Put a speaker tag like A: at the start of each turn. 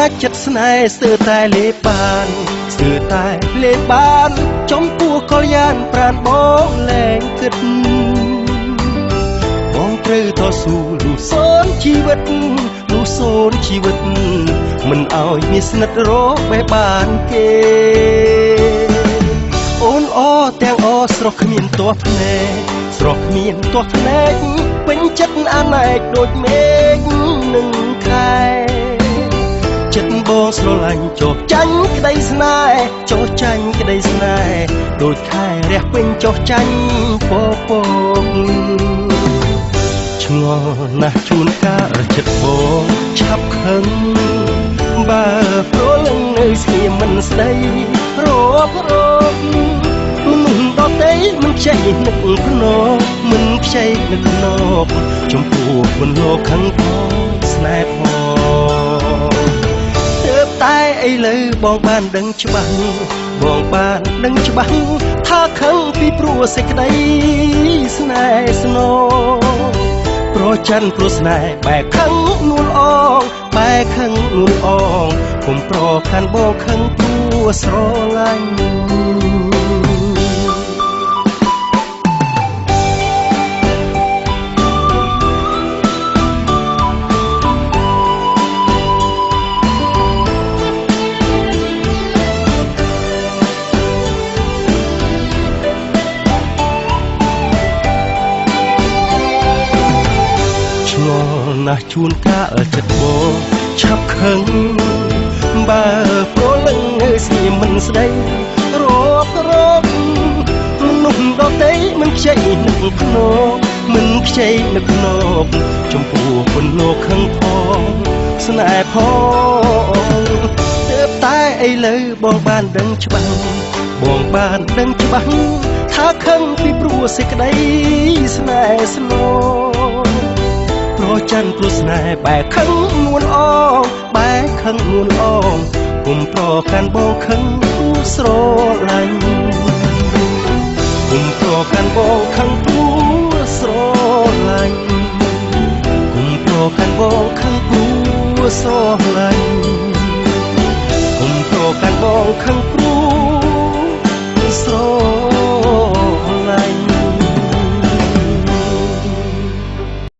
A: ណាច់ចិត្តស្នេហ៍ស្ទើរតែលេបបានស្ទើរតែលេបបានចំពោះកលយានប្រានបងលែងគិតបងត្រូវតស៊ូលុះសូនជីវិតលុះសូនជីវិតមិនឲ្យមានស្និទ្ធរកបែបបានគេអូនអទាំងអស្រស់គ្មានទាស់ភ្នែកស្រស់គ្មានទាស់ភ្នែកពេញចិត្តអាណែកដូចមេឃនឹងខែចិត្តបងស្រឡាញ់ចុះចាញ់ក្តីស្នេហ៍ចុះចាញ់ក្តីស្នេហ៍ដូចខែរះពេញចុះចាញ់ពពកឆ្ងល់ណាស់ជួនកាលចិត្តបងឆាប់ខឹងបើព្រលឹងនៅស្ងៀមមិនស្ដីរកមនុស្សដទៃមិនខ្ចីនឹកភ្នែកមិនខ្ចីនឹកភ្នែកចំពោះคนលោកខឹងផងស្នេហ៍ផងទើបតែឥឡូវបងបានដឹងច្បាស់បងបានដឹងច្បាស់ថាខឹងពីព្រោះសេចក្តីស្នេហ៍ស្នូប្រច័នព្រោះស្នេហ៍បែកខឹងនួនអងបែកខឹងនួនអងគុំប្រកាន់បងខឹងព្រោះស្រឡាញ់ណាស់ជួនកាលចិត្តបងឆាប់ខឹងបើព្រលឹងនៅស្ងៀមមិនស្ដីរកមនុស្សដទៃមិនខ្ចីនឹកភ្នែកមិនខ្ចីនឹកភ្នែកចំពោះคนលោកខឹងផងស្នេហ៍ផងទើបតែឥឡូវបងបានដឹងច្បាស់បងបានដឹងច្បាស់ថាខឹងពីព្រោះសេចក្តីស្នេហ៍ស្នូប្រច័នព្រោះស្នេហ៍បែកខឹងនួនអងបែកខឹងនួនអងគុំប្រកាន់បងខឹងព្រោះស្រឡាញ់គុំប្រកាន់បងខឹងព្រោះស្រឡាញ់គុំប្រកាន់បងខឹងព្រោះស្រ